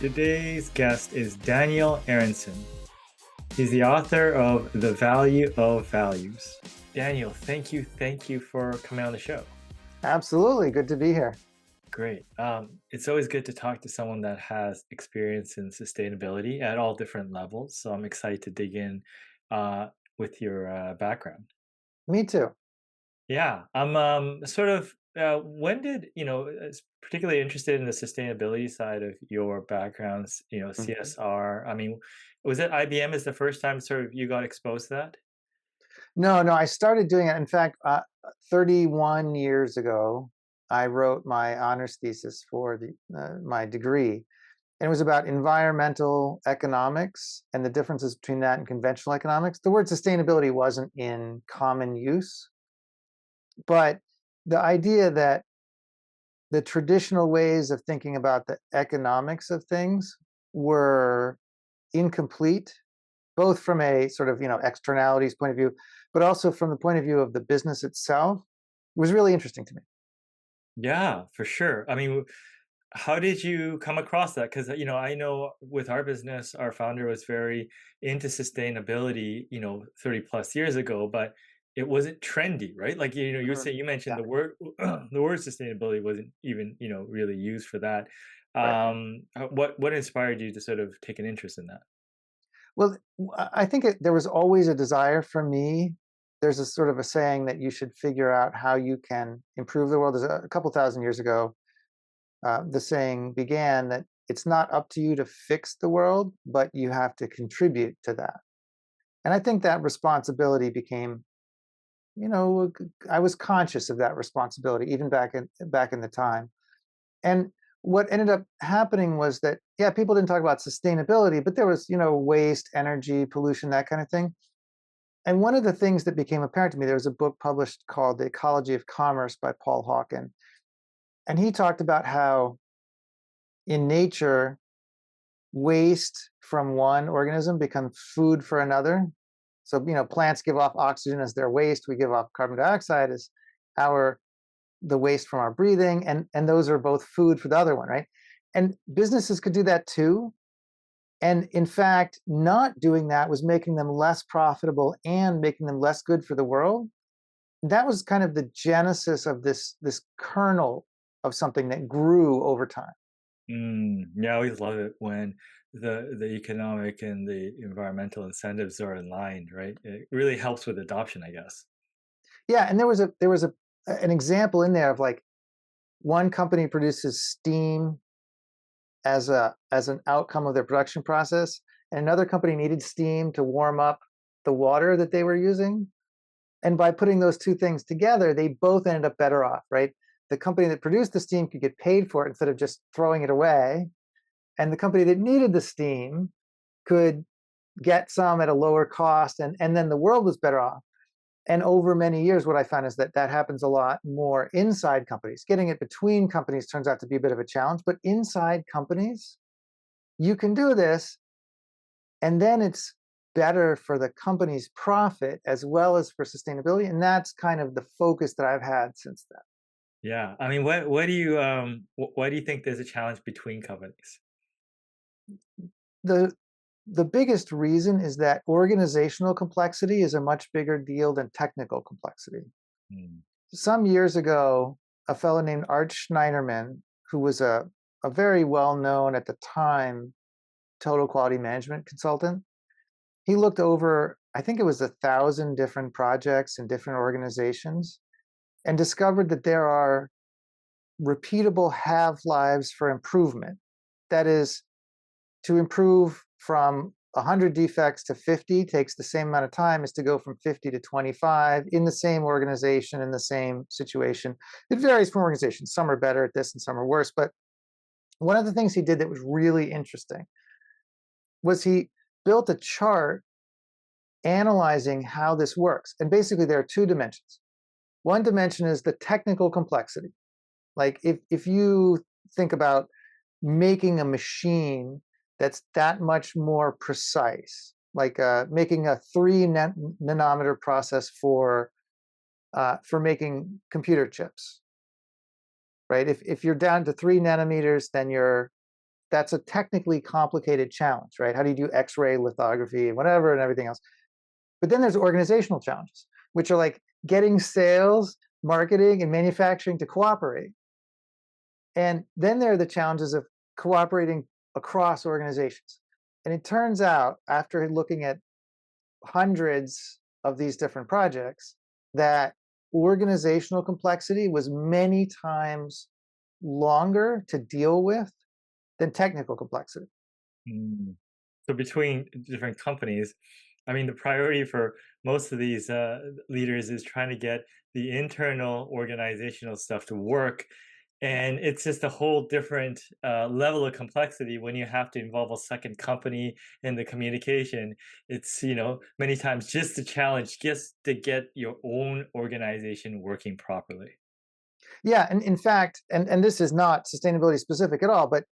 Today's guest is Daniel Aronson. He's the author of The Value of Values. Daniel, thank you for coming on the show. Absolutely. Good to be here. Great. It's always good to talk to someone that has experience in sustainability at all different levels. So I'm excited to dig in with your background. Me too. Yeah, I'm sort of when did, particularly interested in the sustainability side of your backgrounds, Mhm. CSR. I mean, was it IBM is the first time sort of you got exposed to that? No, I started doing it. In fact, 31 years ago, I wrote my honors thesis for my degree. And it was about environmental economics and the differences between that and conventional economics. The word sustainability wasn't in common use, but the idea that the traditional ways of thinking about the economics of things were incomplete, both from a sort of externalities point of view, but also from the point of view of the business itself, was really interesting to me. Yeah, for sure. I mean, how did you come across that? Because, I know with our business, our founder was very into sustainability, 30 plus years ago, but it wasn't trendy, right? Like, Mhm. you mentioned Yeah, the word, the word sustainability wasn't even, really used for that. right. What inspired you to sort of take an interest in that? Well, I think there was always a desire for me. There's a sort of a saying that you should figure out how you can improve the world. There's a couple thousand years ago, the saying began that it's not up to you to fix the world, but you have to contribute to that. And I think that responsibility became, I was conscious of that responsibility even back in the time. And what ended up happening was that, yeah, people didn't talk about sustainability, but there was, waste, energy, pollution, that kind of thing. And one of the things that became apparent to me, there was a book published called The Ecology of Commerce by Paul Hawken. And he talked about how in nature, waste from one organism becomes food for another. So, plants give off oxygen as their waste. We give off carbon dioxide as our the waste from our breathing, and those are both food for the other one, right? And businesses could do that too. And in fact, not doing that was making them less profitable and making them less good for the world. That was kind of the genesis of this kernel of something that grew over time. Yeah, I always love it when the economic and the environmental incentives are aligned, right? It really helps with adoption, I guess. Yeah, and there was an example in there of like one company produces steam as an outcome of their production process, and another company needed steam to warm up the water that they were using. And by putting those two things together, they both ended up better off, right? The company that produced the steam could get paid for it instead of just throwing it away. And the company that needed the steam could get some at a lower cost, and then the world was better off. And over many years, what I found is that that happens a lot more inside companies. Getting it between companies turns out to be a bit of a challenge, but inside companies, you can do this, and then it's better for the company's profit as well as for sustainability. And that's kind of the focus that I've had since then. Yeah. I mean, what do you why do you think there's a challenge between companies? The the biggest reason is that organizational complexity is a much bigger deal than technical complexity. Hmm. Some years ago, a fellow named Art Schneiderman, who was a very well known at the time total quality management consultant, he looked over, I think it was 1,000 different projects in different organizations, and discovered that there are repeatable half-lives for improvement. That is, to improve from 100 defects to 50 takes the same amount of time as to go from 50 to 25 in the same organization, in the same situation. It varies from organization. Some are better at this and some are worse. But one of the things he did that was really interesting was he built a chart analyzing how this works. And basically, there are two dimensions. One dimension is the technical complexity. Like if you think about making a machine that's that much more precise, like making a nanometer process for making computer chips, right? If you're down to 3 nanometers, then that's a technically complicated challenge, right? How do you do X-ray lithography and whatever and everything else? But then there's organizational challenges, which are like getting sales, marketing, and manufacturing to cooperate. And then there are the challenges of cooperating across organizations. And it turns out, after looking at hundreds of these different projects, that organizational complexity was many times longer to deal with than technical complexity. Mm. So between different companies, I mean, the priority for most of these leaders is trying to get the internal organizational stuff to work. And it's just a whole different level of complexity when you have to involve a second company in the communication. It's, many times just a challenge just to get your own organization working properly. Yeah, and in fact, and this is not sustainability specific at all, but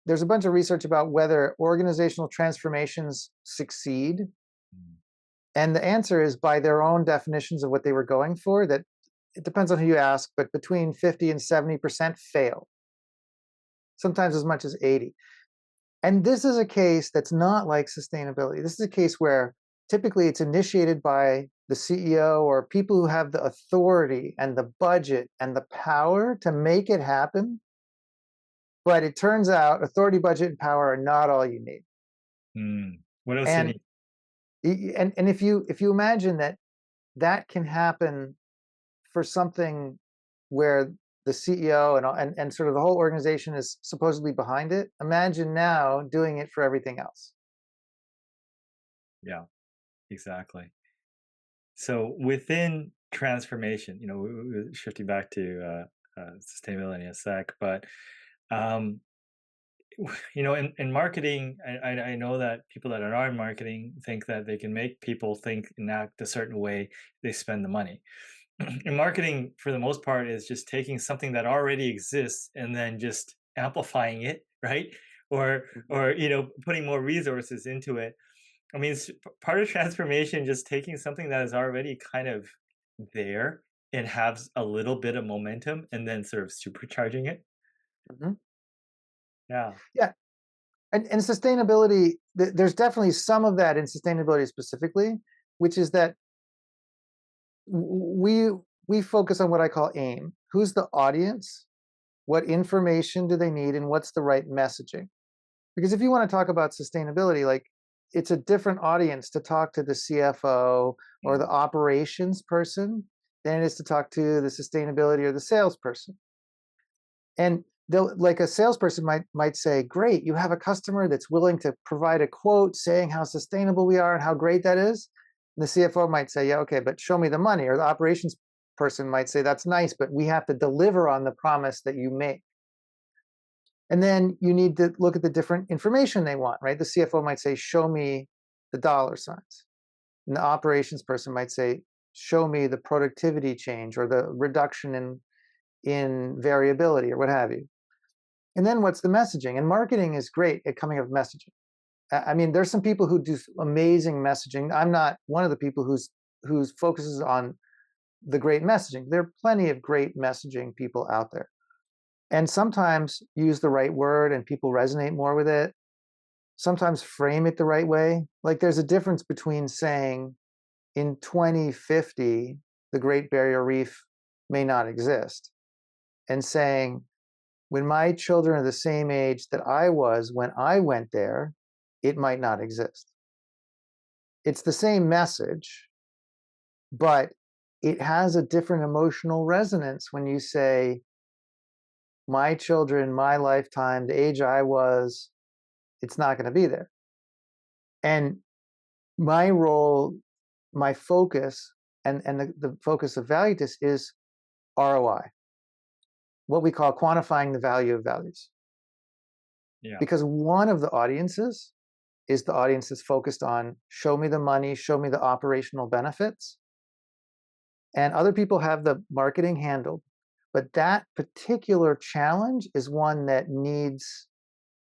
there's a bunch of research about whether organizational transformations succeed. Mm. And the answer is by their own definitions of what they were going for, that it depends on who you ask, but between 50 and 70% fail, sometimes as much as 80. And this is a case that's not like sustainability. This is a case where typically it's initiated by the CEO or people who have the authority and the budget and the power to make it happen. But it turns out authority, budget, and power are not all you need. Mm. What else do you And need? and if you imagine that that can happen for something where the CEO and sort of the whole organization is supposedly behind it, imagine now doing it for everything else. Yeah, exactly. So within transformation, shifting back to sustainability in a sec, but um, in marketing, I know that people that are in marketing think that they can make people think and act a certain way. They spend the money. And marketing, for the most part, is just taking something that already exists and then just amplifying it, right? Mhm. Or putting more resources into it. I mean, it's part of transformation, just taking something that is already kind of there and has a little bit of momentum and then sort of supercharging it. Mhm. Yeah. Yeah, and sustainability, there's definitely some of that in sustainability specifically, which is that we focus on what I call aim. Who's the audience? What information do they need, and what's the right messaging? Because if you want to talk about sustainability, like it's a different audience to talk to the CFO or the Mm. operations person than it is to talk to the sustainability or the salesperson. And they'll like a salesperson might say, "Great, you have a customer that's willing to provide a quote saying how sustainable we are and how great that is." And the CFO might say, "Yeah, okay, but show me the money." Or the operations person might say, "That's nice, but we have to deliver on the promise that you make." And then you need to look at the different information they want, right? The CFO might say, "Show me the dollar signs." And the operations person might say, "Show me the productivity change or the reduction in variability or what have you." And then what's the messaging? And marketing is great at coming up with messaging. I mean, there's some people who do amazing messaging. I'm not one of the people who's focuses on the great messaging. There are plenty of great messaging people out there. And sometimes use the right word and people resonate more with it. Sometimes frame it the right way. Like there's a difference between saying in 2050 the Great Barrier Reef may not exist and saying when my children are the same age that I was when I went there, it might not exist. It's the same message, but it has a different emotional resonance when you say, my children, my lifetime, the age I was, it's not going to be there. And my role, my focus, and the focus of Valutus is ROI, what we call quantifying the value of values. Yeah. Because one of the audiences is the audience that's focused on show me the money, show me the operational benefits. And other people have the marketing handled. But that particular challenge is one that needs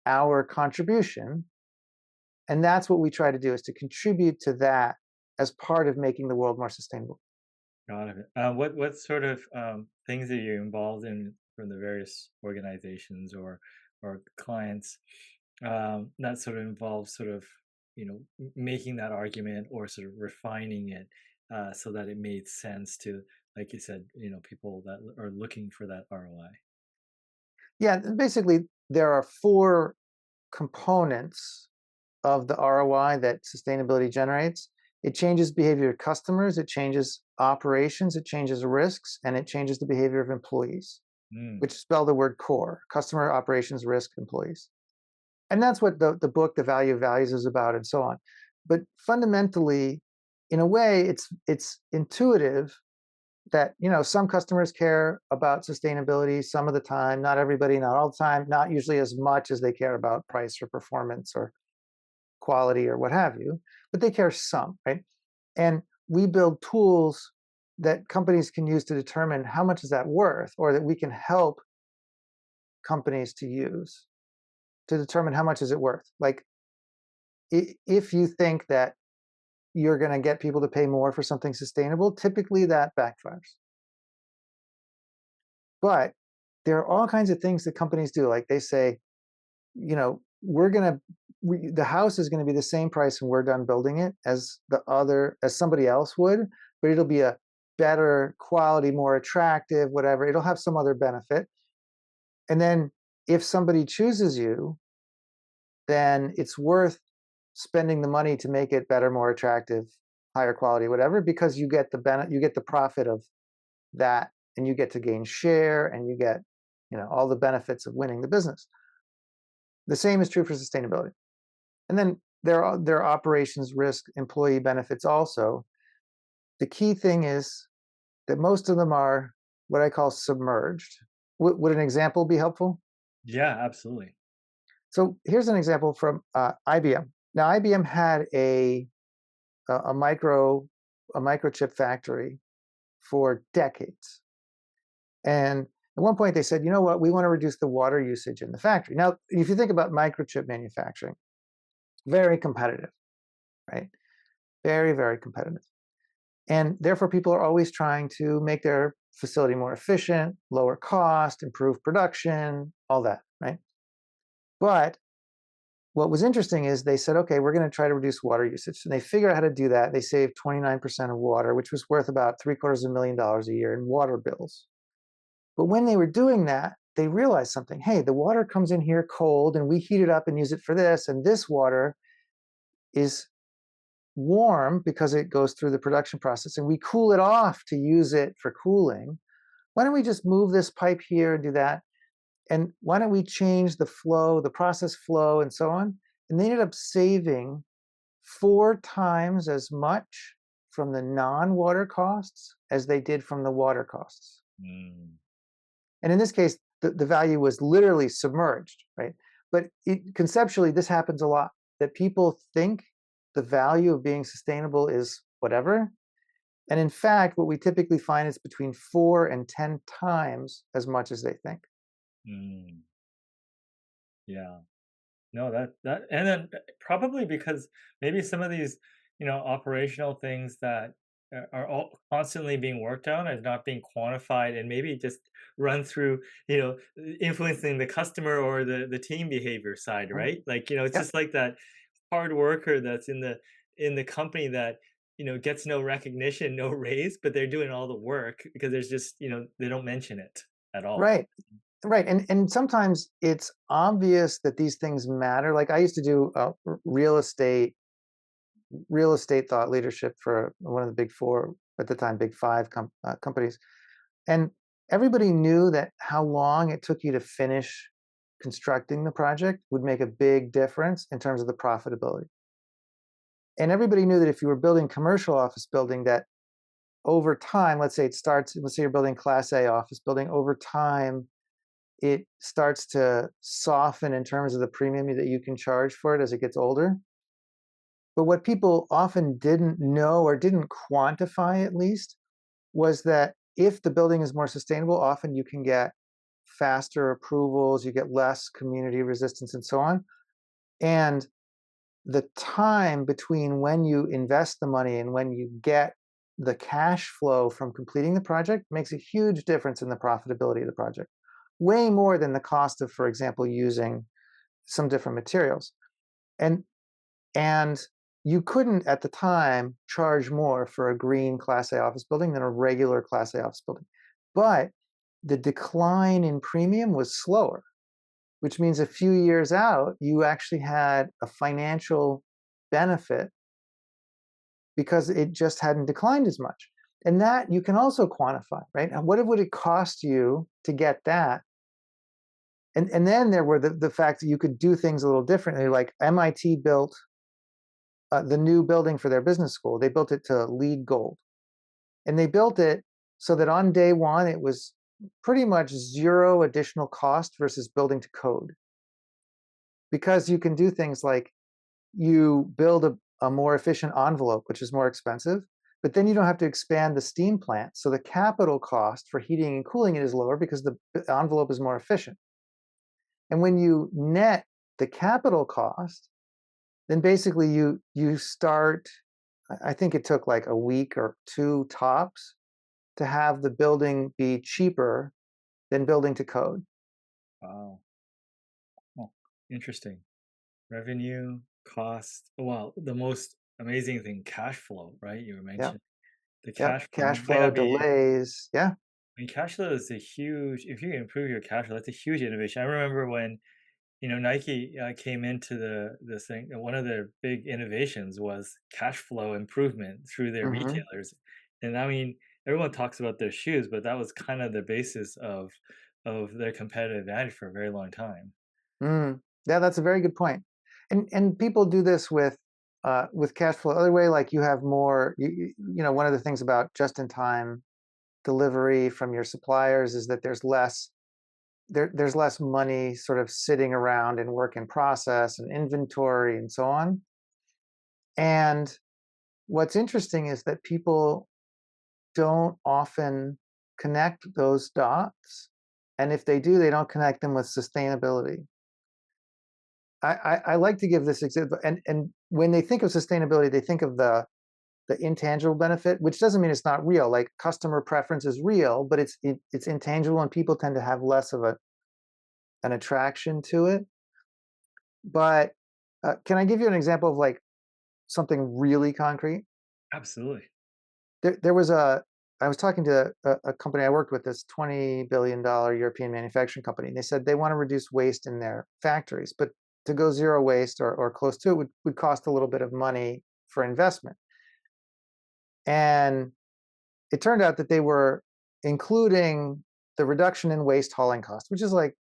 our contribution. And that's what we try to do is to contribute to that as part of making the world more sustainable. Got it. What sort of things are you involved in from the various organizations or clients? That sort of involves sort of, making that argument or sort of refining it so that it made sense to, like you said, people that are looking for that ROI. Yeah, basically, there are four components of the ROI that sustainability generates. It changes behavior of customers, it changes operations, it changes risks, and it changes the behavior of employees, Mm. which spell the word core: customer, operations, risk, employees. And that's what the book, The Value of Values, is about, and so on. But fundamentally, in a way, it's intuitive that some customers care about sustainability some of the time, not everybody, not all the time, not usually as much as they care about price or performance or quality or what have you, but they care some, right? And we build tools that companies can use to determine how much is that worth, or that we can help companies to use to determine how much is it worth. Like, if you think that you're going to get people to pay more for something sustainable, typically that backfires. But there are all kinds of things that companies do. Like, they say, we're going to, the house is going to be the same price when we're done building it as somebody else would, but it'll be a better quality, more attractive, whatever. It'll have some other benefit. And then if somebody chooses you, then it's worth spending the money to make it better, more attractive, higher quality, whatever, because you get the profit of that, and you get to gain share, and you get all the benefits of winning the business. The same is true for sustainability. And then there are operations, risk, employee benefits also. The key thing is that most of them are what I call submerged. Would an example be helpful? Yeah, absolutely. So here's an example from IBM. Now, IBM had a micro a microchip factory for decades, and at one point they said, you know what, we want to reduce the water usage in the factory. Now, if you think about microchip manufacturing, very competitive, right? Very, very competitive. And therefore, people are always trying to make their facility more efficient, lower cost, improve production, all that, right? But what was interesting is they said, okay, we're going to try to reduce water usage. And they figured out how to do that. They saved 29% of water, which was worth about $750,000 a year in water bills. But when they were doing that, they realized something. Hey, the water comes in here cold, and we heat it up and use it for this. And this water is warm because it goes through the production process, and we cool it off to use it for cooling. Why don't we just move this pipe here and do that? And why don't we change the flow, the process flow, and so on? And they ended up saving 4 times as much from the non-water costs as they did from the water costs. Mm. And in this case, the value was literally submerged, right? But conceptually, this happens a lot, that people think the value of being sustainable is whatever. And in fact, what we typically find is between 4 and 10 times as much as they think. Mm. Yeah. No, that and then probably because maybe some of these, operational things that are all constantly being worked on is not being quantified and maybe just run through, influencing the customer or the team behavior side, Right? right? Like, it's Yep. just like that hard worker that's in the company that, gets no recognition, no raise, but they're doing all the work because there's just, they don't mention it at all. Right. Right. And sometimes it's obvious that these things matter. Like, I used to do real estate thought leadership for one of the big four at the time, big five companies. And everybody knew that how long it took you to finish constructing the project would make a big difference in terms of the profitability. And everybody knew that if you were building commercial office building, that over time, let's say you're building class A office building, over time, it starts to soften in terms of the premium that you can charge for it as it gets older. But what people often didn't know, or didn't quantify at least, was that if the building is more sustainable, often you can get faster approvals, you get less community resistance, and so on. And the time between when you invest the money and when you get the cash flow from completing the project makes a huge difference in the profitability of the project. Way more than the cost of, for example, using some different materials. And and you couldn't at the time charge more for a green Class A office building than a regular Class A office building. But the decline in premium was slower, which means a few years out, you actually had a financial benefit because it just hadn't declined as much. And that you can also quantify, right? And what would it cost you to get that? And then there were the fact that you could do things a little differently. Like MIT built the new building for their business school. They built it to LEED Gold. And they built it so that on day one, it was pretty much zero additional cost versus building to code. Because you can do things like you build a more efficient envelope, which is more expensive, but then you don't have to expand the steam plant. So the capital cost for heating and cooling it is lower because the envelope is more efficient. And when you net the capital cost, then basically you start, I think it took like a week or two tops to have the building be cheaper than building to code. Wow. Oh, interesting. Revenue, cost. Well, the most amazing thing, cash flow, right? You were Yep, mentioning the yep. cash flow Cash might flow, not be. delays. Yeah. I mean, cash flow is a huge. If you can improve your cash flow, that's a huge innovation. I remember when Nike came into the thing. And one of their big innovations was cash flow improvement through their Hmm. retailers. And I mean, everyone talks about their shoes, but that was kind of the basis of their competitive advantage for a very long time. Mm. Yeah, that's a very good point. And people do this with cash flow other way, like you have more. One of the things about just-in-time delivery from your suppliers is that there's less money sort of sitting around in work in process and inventory and so on. And what's interesting is that people don't often connect those dots. And if they do, they don't connect them with sustainability. I like to give this example, and when they think of sustainability, they think of the intangible benefit, which doesn't mean it's not real. Like customer preference is real, but it's intangible, and people tend to have less of an attraction to it. But can I give you an example of like something really concrete? Absolutely. There was I was talking to a company I worked with, this $20 billion European manufacturing company. And they said they want to reduce waste in their factories, but to go zero waste or close to it would cost a little bit of money for investment. And it turned out that they were including the reduction in waste hauling cost, which is like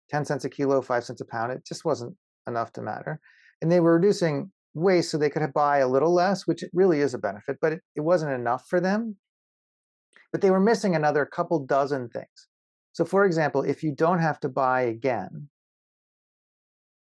10 cents a kilo, 5 cents a pound. It just wasn't enough to matter. And they were reducing waste so they could buy a little less, which really is a benefit, but it wasn't enough for them. But they were missing another couple dozen things. So, for example, if you don't have to buy again,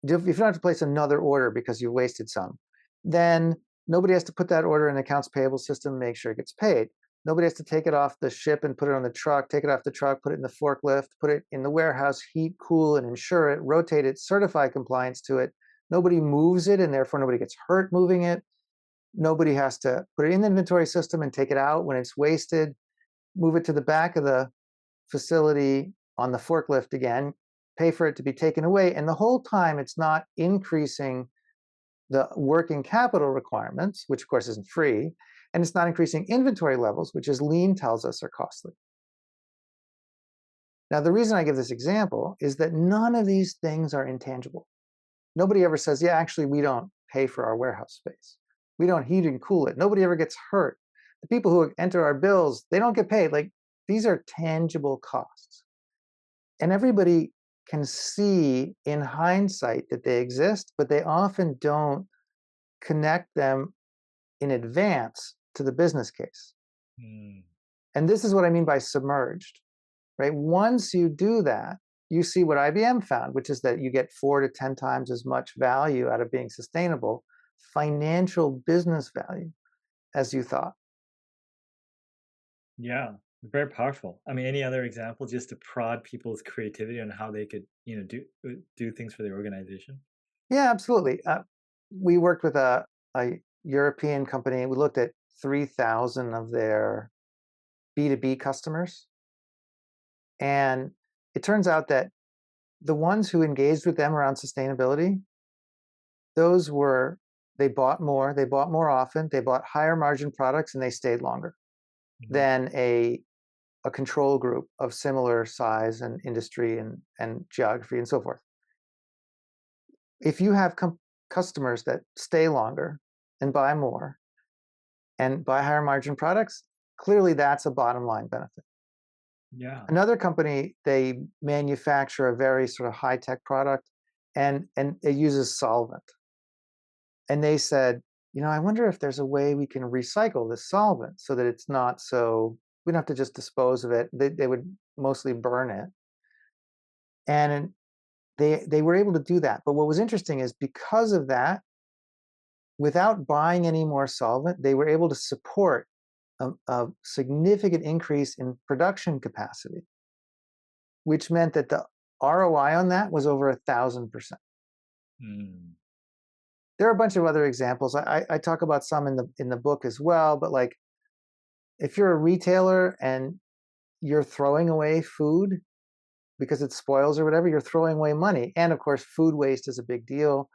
if you don't have to place another order because you wasted some, then nobody has to put that order in the accounts payable system, make sure it gets paid. Nobody has to take it off the ship and put it on the truck, take it off the truck, put it in the forklift, put it in the warehouse, heat, cool, and insure it, rotate it, certify compliance to it. Nobody moves it, and therefore nobody gets hurt moving it. Nobody has to put it in the inventory system and take it out when it's wasted, move it to the back of the facility on the forklift again, pay for it to be taken away. And the whole time it's not increasing the working capital requirements, which of course isn't free, and it's not increasing inventory levels, which as lean tells us are costly. Now, the reason I give this example is that none of these things are intangible. Nobody ever says, yeah, actually, we don't pay for our warehouse space. We don't heat and cool it. Nobody ever gets hurt. The people who enter our bills, they don't get paid. Like, these are tangible costs. And everybody can see in hindsight that they exist, but they often don't connect them in advance to the business case. Mm. And this is what I mean by submerged, right? Once you do that, you see what IBM found, which is that you get 4 to 10 times as much value out of being sustainable, financial business value, as you thought. Yeah, very powerful. I mean, any other example just to prod people's creativity on how they could, do things for their organization? Yeah, absolutely. We worked with a European company. We looked at 3,000 of their B2B customers. And it turns out that the ones who engaged with them around sustainability, those were they bought more often, they bought higher margin products, and they stayed longer Mhm. than a control group of similar size and industry and geography and so forth. If you have customers that stay longer and buy more and buy higher margin products, clearly that's a bottom line benefit. Yeah. Another company, they manufacture a very sort of high tech product, and it uses solvent. And they said, I wonder if there's a way we can recycle this solvent so that it's not so we don't have to just dispose of it. They would mostly burn it. And they were able to do that. But what was interesting is because of that, without buying any more solvent, they were able to support a significant increase in production capacity, which meant that the ROI on that was over 1,000%. Mm. There are a bunch of other examples. I talk about some in the book as well, but like if you're a retailer and you're throwing away food because it spoils or whatever, you're throwing away money. And of course, food waste is a big deal.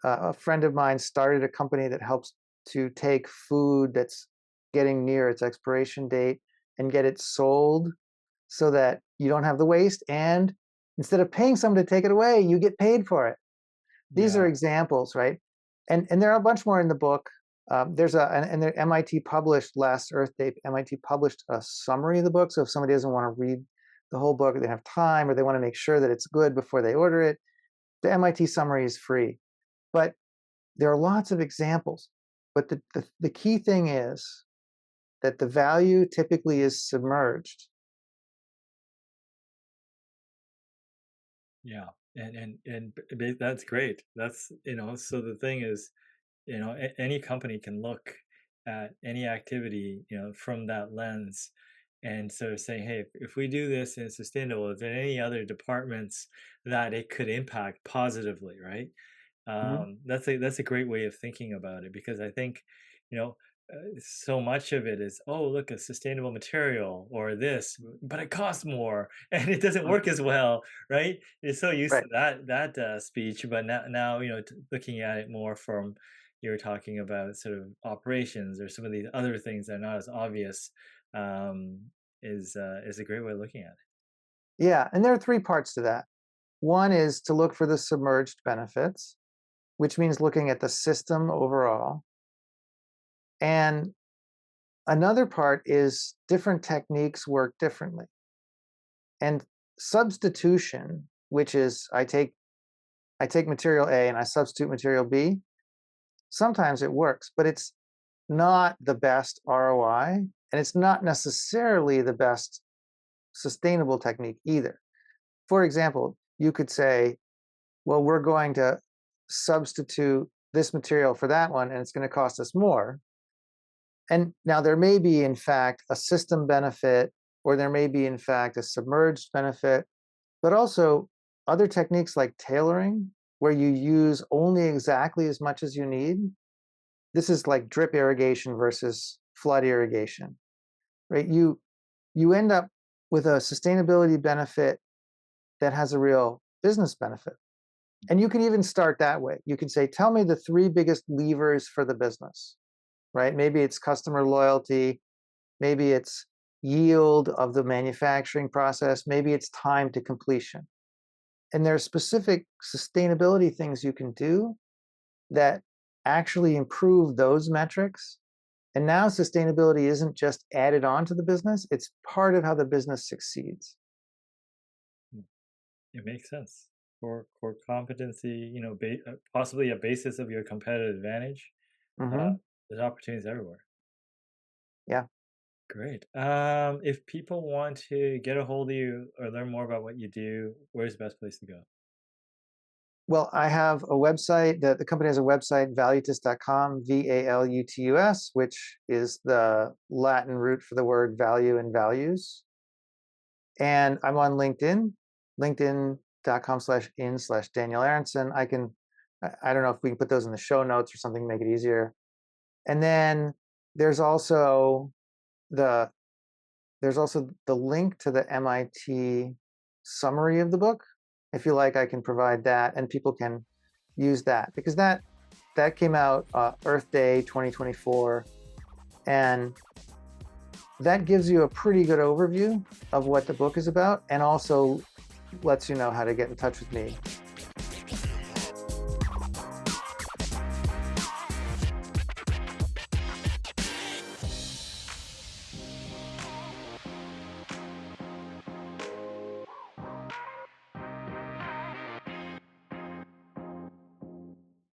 A friend of mine started a company that helps to take food that's getting near its expiration date and get it sold so that you don't have the waste. And instead of paying someone to take it away, you get paid for it. These are Yeah. examples, right? And there are a bunch more in the book. There's and the MIT published last Earth Day. MIT published a summary of the book. So if somebody doesn't want to read the whole book, or they have time, or they want to make sure that it's good before they order it, the MIT summary is free. But there are lots of examples. But the key thing is that the value typically is submerged. Yeah. That's great. That's, so the thing is, any company can look at any activity, from that lens and sort of saying, hey, if we do this and it's sustainable, is there any other departments that it could impact positively, right? Mhm. That's a great way of thinking about it because I think, you know, so much of it is, oh, look, a sustainable material or this, but it costs more and it doesn't Mhm. work as well, right? It's so used Right. to that speech, but now looking at it more from you're talking about sort of operations or some of these other things that are not as obvious, um, is a great way of looking at it. Yeah, and there are three parts to that. One is to look for the submerged benefits, which means looking at the system overall. And another part is different techniques work differently. And substitution, which is I take material A and I substitute material B, sometimes it works, but it's not the best ROI, and it's not necessarily the best sustainable technique either. For example, you could say, well, we're going to substitute this material for that one, and it's going to cost us more. And now there may be, in fact, a system benefit, or there may be, in fact, a submerged benefit, but also other techniques like tailoring, where you use only exactly as much as you need. This is like drip irrigation versus flood irrigation, right? You end up with a sustainability benefit that has a real business benefit. And you can even start that way. You can say, tell me the three biggest levers for the business, right? Maybe it's customer loyalty, maybe it's yield of the manufacturing process, maybe it's time to completion. And there are specific sustainability things you can do that actually improve those metrics. And now sustainability isn't just added on to the business, it's part of how the business succeeds. Mm, it makes sense. Core competency, possibly a basis of your competitive advantage. Uh, Hmm. there's opportunities everywhere. Yeah. Great. If people want to get a hold of you or learn more about what you do, where's the best place to go? Well, I have a website. The company has a website, valutus.com, Valutus, which is the Latin root for the word value and values. And I'm on LinkedIn, linkedin.com/in/slash Daniel Aronson. I don't know if we can put those in the show notes or something to make it easier. And then there's also the there's also the link to the MIT summary of the book. If you like, I can provide that, and people can use that, because that came out Earth Day 2024, and that gives you a pretty good overview of what the book is about, and also lets you know how to get in touch with me.